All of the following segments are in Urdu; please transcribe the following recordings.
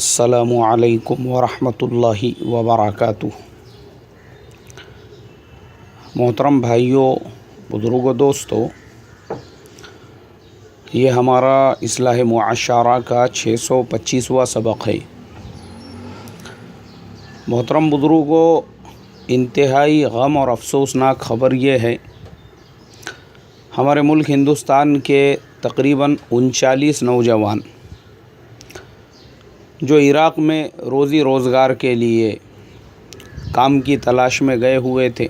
السلام علیکم ورحمۃ اللہ وبرکاتہ۔ محترم بھائیوں، بزرگوں، دوستوں، یہ ہمارا اصلاح معاشرہ کا 625واں سبق ہے۔ محترم بزرگوں، انتہائی غم اور افسوسناک خبر یہ ہے، ہمارے ملک ہندوستان کے تقریباً 39 نوجوان جو عراق میں روزی روزگار کے لیے کام کی تلاش میں گئے ہوئے تھے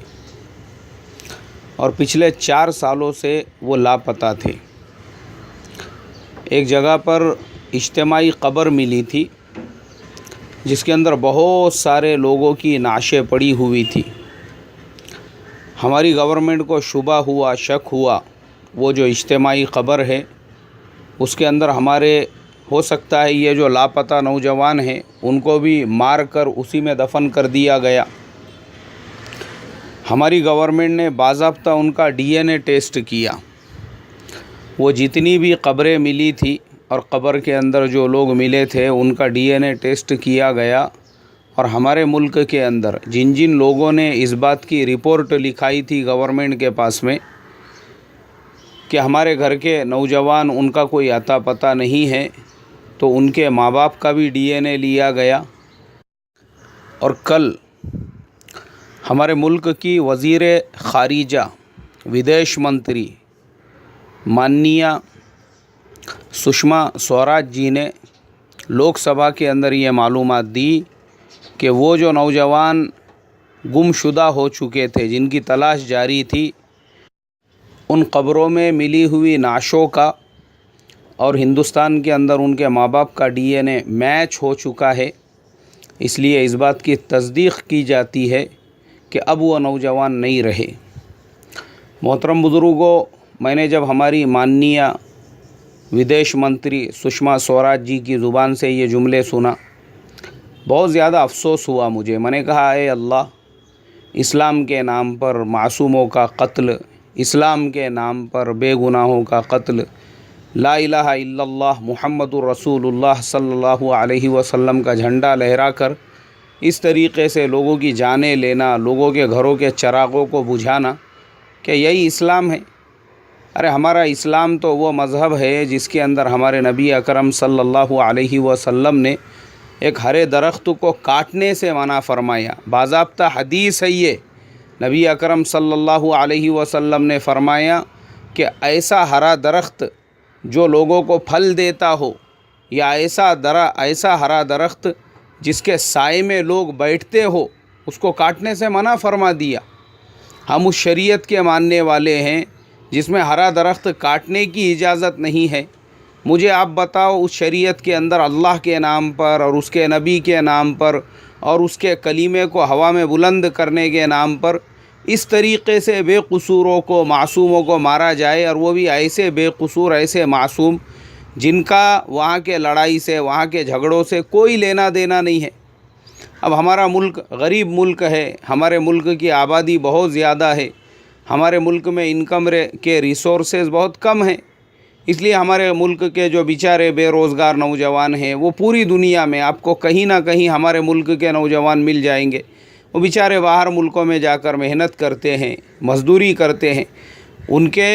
اور پچھلے 4 سالوں سے وہ لاپتہ تھے۔ ایک جگہ پر اجتماعی قبر ملی تھی جس کے اندر بہت سارے لوگوں کی نعشیں پڑی ہوئی تھی۔ ہماری گورنمنٹ کو شبہ ہوا، شک ہوا، وہ جو اجتماعی قبر ہے اس کے اندر ہمارے ہو سکتا ہے یہ جو لاپتہ نوجوان ہیں ان کو بھی مار کر اسی میں دفن کر دیا گیا۔ ہماری گورنمنٹ نے باضابطہ ان کا DNA ٹیسٹ کیا۔ وہ جتنی بھی قبریں ملی تھی اور قبر کے اندر جو لوگ ملے تھے ان کا DNA ٹیسٹ کیا گیا، اور ہمارے ملک کے اندر جن جن لوگوں نے اس بات کی رپورٹ لکھائی تھی گورنمنٹ کے پاس میں کہ ہمارے گھر کے نوجوان ان کا کوئی اتا پتہ نہیں ہے، تو ان کے ماں باپ کا بھی DNA لیا گیا۔ اور کل ہمارے ملک کی وزیر خارجہ، ودیش منتری مانیہ سشما سوراج جی نے لوک سبھا کے اندر یہ معلومات دی کہ وہ جو نوجوان گم شدہ ہو چکے تھے، جن کی تلاش جاری تھی، ان قبروں میں ملی ہوئی نعشوں کا اور ہندوستان کے اندر ان کے ماں باپ کا DNA میچ ہو چکا ہے۔ اس لیے اس بات کی تصدیق کی جاتی ہے کہ اب وہ نوجوان نہیں رہے۔ محترم بزرگوں، میں نے جب ہماری مانیہ ودیش منتری سشما سوراج جی کی زبان سے یہ جملے سنا، بہت زیادہ افسوس ہوا مجھے۔ میں نے کہا، اے اللہ، اسلام کے نام پر معصوموں کا قتل، اسلام کے نام پر بے گناہوں کا قتل، لا الہ الا اللہ محمد الرسول اللہ صلی اللہ علیہ وسلم کا جھنڈا لہرا کر اس طریقے سے لوگوں کی جانیں لینا، لوگوں کے گھروں کے چراغوں کو بجھانا، کہ یہی اسلام ہے؟ ارے ہمارا اسلام تو وہ مذہب ہے جس کے اندر ہمارے نبی اکرم صلی اللہ علیہ وسلم نے ایک ہرے درخت کو کاٹنے سے منع فرمایا۔ باضابطہ حدیث ہے یہ۔ نبی اکرم صلی اللہ علیہ وسلم نے فرمایا کہ ایسا ہرا درخت جو لوگوں کو پھل دیتا ہو، یا ایسا ہرا درخت جس کے سائے میں لوگ بیٹھتے ہو، اس کو کاٹنے سے منع فرما دیا۔ ہم اس شریعت کے ماننے والے ہیں جس میں ہرا درخت کاٹنے کی اجازت نہیں ہے۔ مجھے آپ بتاؤ، اس شریعت کے اندر اللہ کے نام پر اور اس کے نبی کے نام پر اور اس کے کلیمے کو ہوا میں بلند کرنے کے نام پر اس طریقے سے بے قصوروں کو، معصوموں کو مارا جائے، اور وہ بھی ایسے بے قصور، ایسے معصوم جن کا وہاں کے لڑائی سے، وہاں کے جھگڑوں سے کوئی لینا دینا نہیں ہے۔ اب ہمارا ملک غریب ملک ہے، ہمارے ملک کی آبادی بہت زیادہ ہے، ہمارے ملک میں انکم کے ریسورسز بہت کم ہیں، اس لیے ہمارے ملک کے جو بیچارے بے روزگار نوجوان ہیں وہ پوری دنیا میں آپ کو کہیں نہ کہیں ہمارے ملک کے نوجوان مل جائیں گے۔ وہ بیچارے باہر ملکوں میں جا کر محنت کرتے ہیں، مزدوری کرتے ہیں، ان کے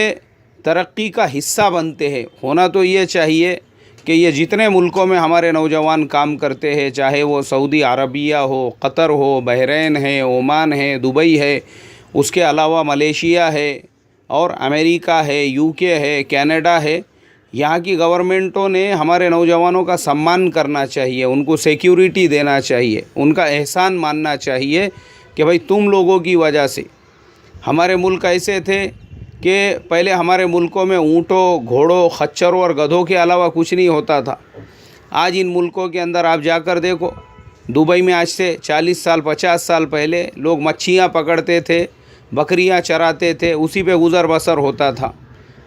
ترقی کا حصہ بنتے ہیں۔ ہونا تو یہ چاہیے کہ یہ جتنے ملکوں میں ہمارے نوجوان کام کرتے ہیں، چاہے وہ سعودی عربیہ ہو، قطر ہو، بحرین ہے، عمان ہے، دبئی ہے، اس کے علاوہ ملیشیا ہے اور امریکہ ہے، UK ہے، کینیڈا ہے، یہاں کی گورنمنٹوں نے ہمارے نوجوانوں کا سمان کرنا چاہیے، ان کو سیکیورٹی دینا چاہیے، ان کا احسان ماننا چاہیے کہ بھائی تم لوگوں کی وجہ سے ہمارے ملک ایسے تھے کہ پہلے ہمارے ملکوں میں اونٹوں، گھوڑوں، خچروں اور گدھوں کے علاوہ کچھ نہیں ہوتا تھا۔ آج ان ملکوں کے اندر آپ جا کر دیکھو، دبئی میں آج سے 40 سال 50 سال پہلے لوگ مچھیاں پکڑتے تھے، بکریاں چراتے تھے، اسی پہ گزر بسر ہوتا تھا۔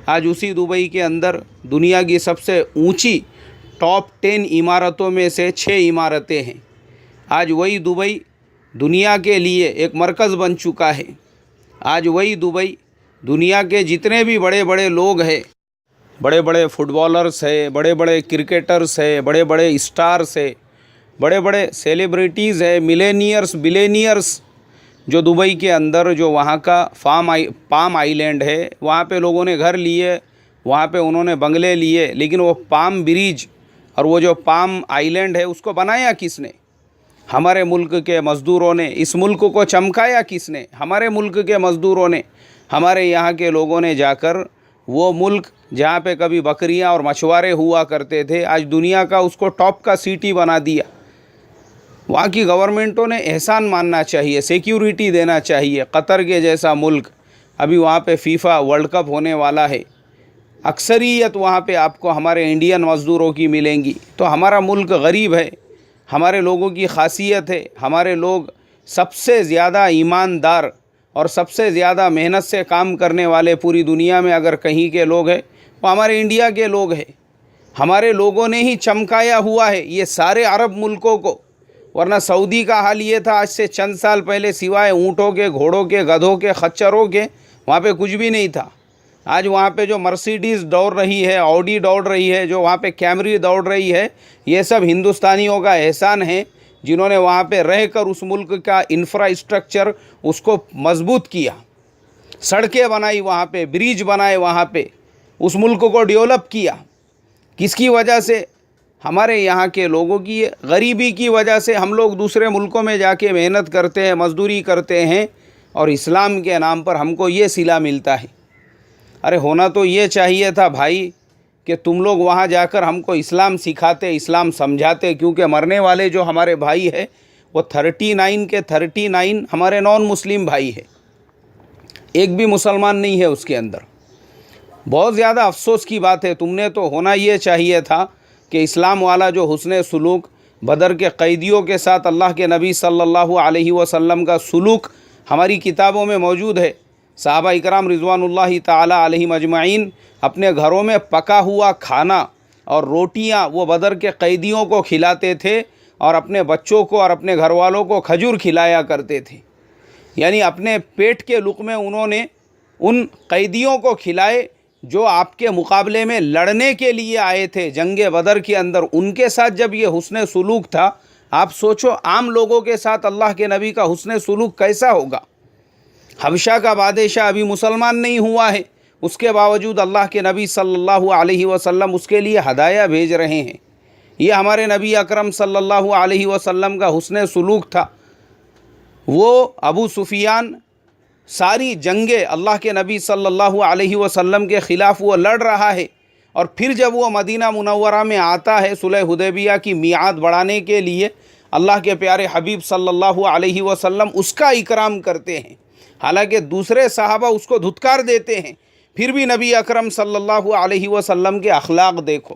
آج اسی دبئی کے اندر دنیا کی سب سے اونچی ٹاپ 10 عمارتوں میں سے 6 عمارتیں ہیں۔ آج وہی دبئی دنیا کے لیے ایک مرکز بن چکا ہے۔ آج وہی دبئی دنیا کے جتنے بھی بڑے بڑے لوگ ہیں، بڑے بڑے فٹ بالرز ہیں، بڑے بڑے کرکٹرز ہیں، بڑے بڑے اسٹارز ہیں، بڑے بڑے سیلیبریٹیز ہیں، ملینئرس بلینئرس، جو دبئی کے اندر جو وہاں کا پام آئی لینڈ ہے، وہاں پہ لوگوں نے گھر لیے، وہاں پہ انہوں نے بنگلے لیے، لیکن وہ پام بریج اور وہ جو پام آئی لینڈ ہے اس کو بنایا کس نے؟ ہمارے ملک کے مزدوروں نے۔ اس ملک کو چمکایا کس نے؟ ہمارے ملک کے مزدوروں نے۔ ہمارے یہاں کے لوگوں نے جا کر وہ ملک جہاں پہ کبھی بکریاں اور مچھوارے ہوا کرتے تھے، آج دنیا کا اس کو ٹاپ کا سٹی بنا دیا۔ وہاں کی گورنمنٹوں نے احسان ماننا چاہیے، سیکیورٹی دینا چاہیے۔ قطر کے جیسا ملک، ابھی وہاں پہ فیفا ورلڈ کپ ہونے والا ہے، اکثریت وہاں پہ آپ کو ہمارے انڈین مزدوروں کی ملیں گی۔ تو ہمارا ملک غریب ہے، ہمارے لوگوں کی خاصیت ہے، ہمارے لوگ سب سے زیادہ ایماندار اور سب سے زیادہ محنت سے کام کرنے والے پوری دنیا میں اگر کہیں کے لوگ ہیں وہ ہمارے انڈیا کے لوگ ہیں۔ ہمارے لوگوں نے ہی چمکایا ہوا ہے یہ سارے عرب ملکوں کو، ورنہ سعودی کا حال یہ تھا آج سے چند سال پہلے، سوائے اونٹوں کے، گھوڑوں کے، گدھوں کے، خچروں کے، وہاں پہ کچھ بھی نہیں تھا۔ آج وہاں پہ جو مرسیڈیز دوڑ رہی ہے، آڈی دوڑ رہی ہے، جو وہاں پہ کیمری دوڑ رہی ہے، یہ سب ہندوستانیوں کا احسان ہے جنہوں نے وہاں پہ رہ کر اس ملک کا انفراسٹرکچر اس کو مضبوط کیا، سڑکیں بنائی، وہاں پہ برج بنائے، وہاں پہ اس ملک کو ڈیولپ کیا۔ کس کی وجہ سے؟ ہمارے یہاں کے لوگوں کی غریبی کی وجہ سے۔ ہم لوگ دوسرے ملکوں میں جا کے محنت کرتے ہیں، مزدوری کرتے ہیں، اور اسلام کے نام پر ہم کو یہ صلہ ملتا ہے۔ ارے ہونا تو یہ چاہیے تھا بھائی کہ تم لوگ وہاں جا کر ہم کو اسلام سکھاتے، اسلام سمجھاتے، کیونکہ مرنے والے جو ہمارے بھائی ہیں وہ 39 کے 39 ہمارے نان مسلم بھائی ہیں، ایک بھی مسلمان نہیں ہے اس کے اندر۔ بہت زیادہ افسوس کی بات ہے۔ تم نے تو ہونا یہ چاہیے تھا کہ اسلام والا جو حسن سلوک بدر کے قیدیوں کے ساتھ اللہ کے نبی صلی اللہ علیہ وسلم کا سلوک ہماری کتابوں میں موجود ہے۔ صحابہ اکرام رضوان اللہ تعالی علیہم اجمعین اپنے گھروں میں پکا ہوا کھانا اور روٹیاں وہ بدر کے قیدیوں کو کھلاتے تھے، اور اپنے بچوں کو اور اپنے گھر والوں کو کھجور کھلایا کرتے تھے۔ یعنی اپنے پیٹ کے لقمے انہوں نے ان قیدیوں کو کھلائے جو آپ کے مقابلے میں لڑنے کے لیے آئے تھے جنگ بدر کے اندر۔ ان کے ساتھ جب یہ حسن سلوک تھا، آپ سوچو عام لوگوں کے ساتھ اللہ کے نبی کا حسن سلوک کیسا ہوگا؟ حبشہ کا بادشاہ ابھی مسلمان نہیں ہوا ہے، اس کے باوجود اللہ کے نبی صلی اللہ علیہ وسلم اس کے لیے ہدایہ بھیج رہے ہیں۔ یہ ہمارے نبی اکرم صلی اللہ علیہ وسلم کا حسن سلوک تھا۔ وہ ابو سفیان ساری جنگیں اللہ کے نبی صلی اللہ علیہ وسلم کے خلاف وہ لڑ رہا ہے، اور پھر جب وہ مدینہ منورہ میں آتا ہے صلح حدیبیہ کی میعاد بڑھانے کے لیے، اللہ کے پیارے حبیب صلی اللہ علیہ وسلم اس کا اکرام کرتے ہیں، حالانکہ دوسرے صحابہ اس کو دھتکار دیتے ہیں، پھر بھی نبی اکرم صلی اللہ علیہ وسلم کے اخلاق دیکھو۔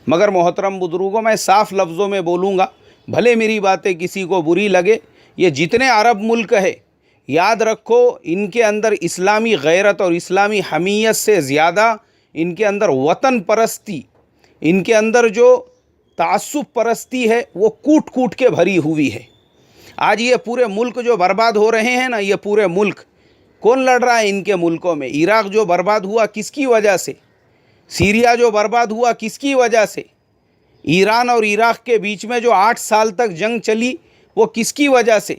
مگر محترم بزرگوں، میں صاف لفظوں میں بولوں گا، بھلے میری باتیں کسی کو بری لگے، یہ جتنے عرب ملک ہے، یاد رکھو ان کے اندر اسلامی غیرت اور اسلامی حمیت سے زیادہ ان کے اندر وطن پرستی، ان کے اندر جو تعصب پرستی ہے وہ کوٹ کوٹ کے بھری ہوئی ہے۔ آج یہ پورے ملک جو برباد ہو رہے ہیں نا، یہ پورے ملک کون لڑ رہا ہے ان کے ملکوں میں؟ عراق جو برباد ہوا کس کی وجہ سے؟ سیریا جو برباد ہوا کس کی وجہ سے؟ ایران اور عراق کے بیچ میں جو 8 سال تک جنگ چلی وہ کس کی وجہ سے؟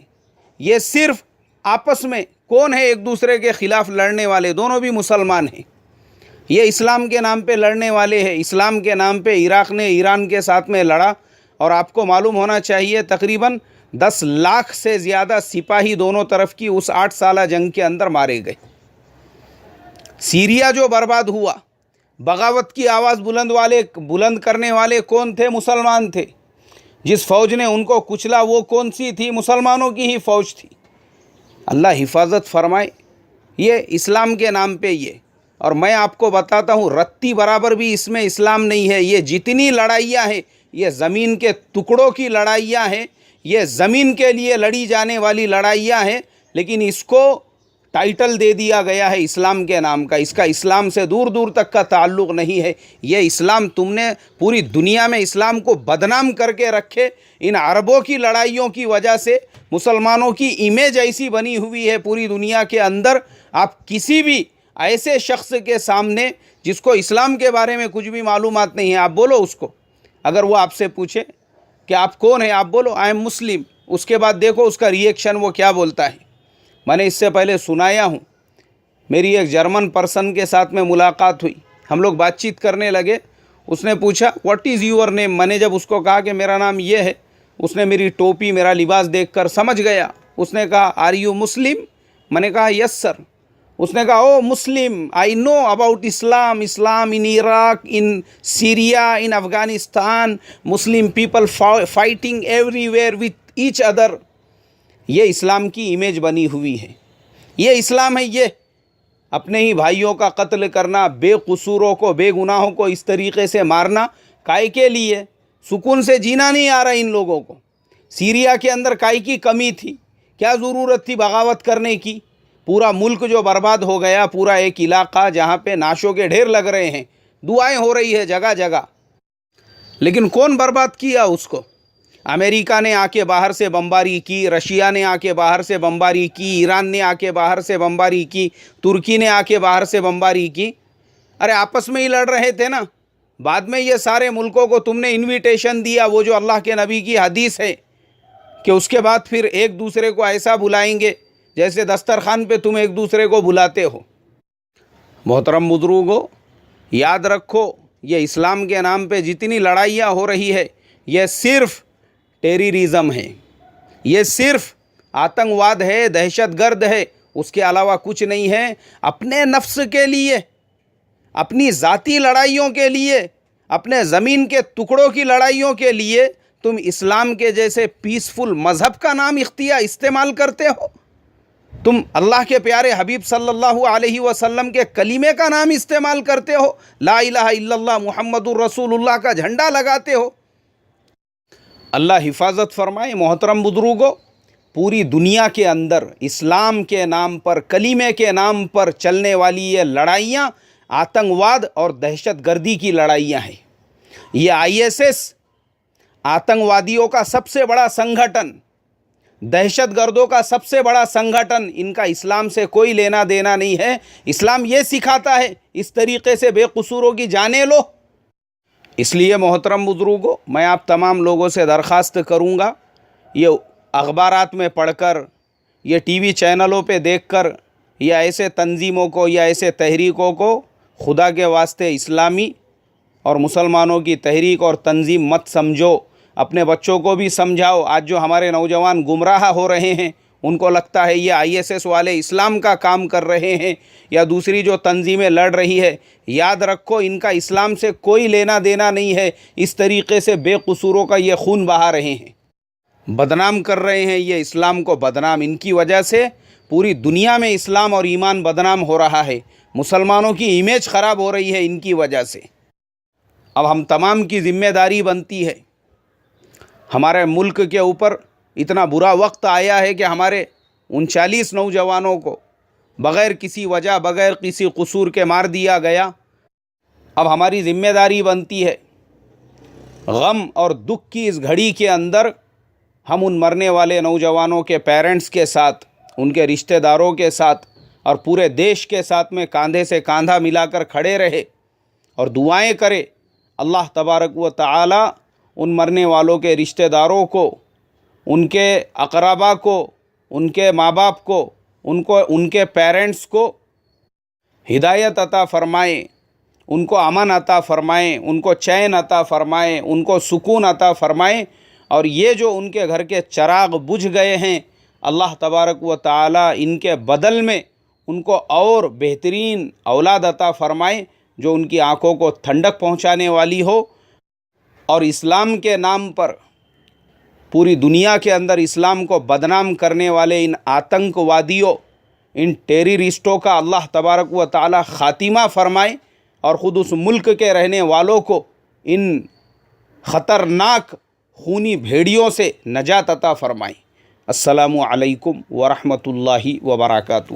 یہ صرف آپس میں کون ہے ایک دوسرے کے خلاف لڑنے والے؟ دونوں بھی مسلمان ہیں۔ یہ اسلام کے نام پہ لڑنے والے ہیں۔ اسلام کے نام پہ عراق نے ایران کے ساتھ میں لڑا، اور آپ کو معلوم ہونا چاہیے تقریباً 10 لاکھ سے زیادہ سپاہی دونوں طرف کی اس 8 سالہ جنگ کے اندر مارے گئے۔ سیریا جو برباد ہوا، بغاوت کی آواز بلند کرنے والے کون تھے؟ مسلمان تھے۔ جس فوج نے ان کو کچلا وہ کون سی تھی؟ مسلمانوں کی ہی فوج تھی۔ اللہ حفاظت فرمائے۔ یہ اسلام کے نام پہ یہ، اور میں آپ کو بتاتا ہوں رتی برابر بھی اس میں اسلام نہیں ہے۔ یہ جتنی لڑائیاں ہیں یہ زمین کے ٹکڑوں کی لڑائیاں ہیں، یہ زمین کے لیے لڑی جانے والی لڑائیاں ہیں، لیکن اس کو ٹائٹل دے دیا گیا ہے اسلام کے نام کا۔ اس کا اسلام سے دور دور تک کا تعلق نہیں ہے۔ یہ اسلام تم نے پوری دنیا میں اسلام کو بدنام کر کے رکھے۔ ان عربوں کی لڑائیوں کی وجہ سے مسلمانوں کی امیج ایسی بنی ہوئی ہے پوری دنیا کے اندر۔ آپ کسی بھی ایسے شخص کے سامنے جس کو اسلام کے بارے میں کچھ بھی معلومات نہیں ہے، آپ بولو اس کو، اگر وہ آپ سے پوچھے کہ آپ کون ہیں؟ آپ بولو آئی ایم مسلم. اس کے بعد دیکھو اس کا ریئیکشن وہ کیا بولتا ہے. میں نے اس سے پہلے سنایا ہوں. میری ایک جرمن پرسن کے ساتھ میں ملاقات ہوئی. ہم لوگ بات چیت کرنے لگے. اس نے پوچھا واٹ از یور نیم. میں نے جب اس کو کہا کہ میرا نام یہ ہے، اس نے میری ٹوپی، میرا لباس دیکھ کر سمجھ گیا. اس نے کہا آر یو مسلم؟ میں نے کہا یس سر. اس نے کہا oh Muslim, I know about Islam in Iraq, in Syria, in Afghanistan, Muslim people fighting everywhere with each other. یہ اسلام کی امیج بنی ہوئی ہے. یہ اسلام ہے. یہ اپنے ہی بھائیوں کا قتل کرنا، بے قصوروں کو، بے گناہوں کو اس طریقے سے مارنا، کائے کے لیے؟ سکون سے جینا نہیں آ رہا ان لوگوں کو. سیریا کے اندر کائے کی کمی تھی؟ کیا ضرورت تھی بغاوت کرنے کی؟ پورا ملک جو برباد ہو گیا، پورا ایک علاقہ جہاں پہ نعشوں کے ڈھیر لگ رہے ہیں، دعائیں ہو رہی ہے جگہ جگہ. لیکن کون برباد کیا اس کو؟ امریکہ نے آ کے باہر سے بمباری کی، رشیا نے آ کے باہر سے بمباری کی، ایران نے آ کے باہر سے بمباری کی، ترکی نے آ کے باہر سے بمباری کی. ارے آپس میں ہی لڑ رہے تھے نا. بعد میں یہ سارے ملکوں کو تم نے انویٹیشن دیا. وہ جو اللہ کے نبی کی حدیث ہے کہ اس کے بعد پھر ایک دوسرے کو ایسا بلائیں گے جیسے دسترخوان پہ تم ایک دوسرے کو بلاتے ہو. محترم بزرگو، یاد رکھو، یہ اسلام کے نام پہ جتنی لڑائیاں ہو رہی ہے، یہ صرف ٹیرریزم ہے، یہ صرف آتنکواد ہے، دہشت گرد ہے. اس کے علاوہ کچھ نہیں ہے. اپنے نفس کے لیے، اپنی ذاتی لڑائیوں کے لیے، اپنے زمین کے ٹکڑوں کی لڑائیوں کے لیے تم اسلام کے جیسے پیسفل مذہب کا نام استعمال کرتے ہو. تم اللہ کے پیارے حبیب صلی اللہ علیہ وسلم کے کلمے کا نام استعمال کرتے ہو. لا الہ الا اللہ محمد الرسول اللہ کا جھنڈا لگاتے ہو. اللہ حفاظت فرمائے. محترم بزرگوں، پوری دنیا کے اندر اسلام کے نام پر، کلمے کے نام پر چلنے والی یہ لڑائیاں آتنکواد اور دہشت گردی کی لڑائیاں ہیں. یہ ISS آتنکوادیوں کا سب سے بڑا سنگھٹن، دہشت گردوں کا سب سے بڑا سنگھٹن. ان کا اسلام سے کوئی لینا دینا نہیں ہے. اسلام یہ سکھاتا ہے اس طریقے سے بے قصوروں کی جانیں لو. اس لیے محترم بزرگوں، میں آپ تمام لوگوں سے درخواست کروں گا، یہ اخبارات میں پڑھ کر، یہ ٹی وی چینلوں پہ دیکھ کر، یا ایسے تنظیموں کو یا ایسے تحریکوں کو خدا کے واسطے اسلامی اور مسلمانوں کی تحریک اور تنظیم مت سمجھو. اپنے بچوں کو بھی سمجھاؤ. آج جو ہمارے نوجوان گمراہ ہو رہے ہیں، ان کو لگتا ہے یہ ISS والے اسلام کا کام کر رہے ہیں، یا دوسری جو تنظیمیں لڑ رہی ہے. یاد رکھو، ان کا اسلام سے کوئی لینا دینا نہیں ہے. اس طریقے سے بے قصوروں کا یہ خون بہا رہے ہیں، بدنام کر رہے ہیں یہ اسلام کو بدنام. ان کی وجہ سے پوری دنیا میں اسلام اور ایمان بدنام ہو رہا ہے. مسلمانوں کی امیج خراب ہو رہی ہے ان کی وجہ سے. اب ہم تمام کی ذمہ داری بنتی ہے. ہمارے ملک کے اوپر اتنا برا وقت آیا ہے کہ ہمارے 39 نوجوانوں کو بغیر کسی وجہ، بغیر کسی قصور کے مار دیا گیا. اب ہماری ذمہ داری بنتی ہے، غم اور دکھ کی اس گھڑی کے اندر ہم ان مرنے والے نوجوانوں کے پیرنٹس کے ساتھ، ان کے رشتہ داروں کے ساتھ اور پورے دیش کے ساتھ میں کاندھے سے کاندھا ملا کر کھڑے رہے اور دعائیں کرے. اللہ تبارک و تعالی ان مرنے والوں کے رشتہ داروں کو، ان کے اقربا کو، ان کے ماں باپ کو، ان کے پیرنٹس کو ہدایت عطا فرمائیں، ان کو امن عطا فرمائیں، ان کو چین عطا فرمائیں، ان کو سکون عطا فرمائیں. اور یہ جو ان کے گھر کے چراغ بجھ گئے ہیں، اللہ تبارک و تعالی ان کے بدل میں ان کو اور بہترین اولاد عطا فرمائیں جو ان کی آنکھوں کو ٹھنڈک پہنچانے والی ہو. اور اسلام کے نام پر پوری دنیا کے اندر اسلام کو بدنام کرنے والے ان آتنکوادیوں، ان ٹیررسٹوں کا اللہ تبارک و تعالی خاتمہ فرمائے، اور خود اس ملک کے رہنے والوں کو ان خطرناک خونی بھیڑیوں سے نجات عطا فرمائیں. السلام علیکم ورحمۃ اللہ وبرکاتہ.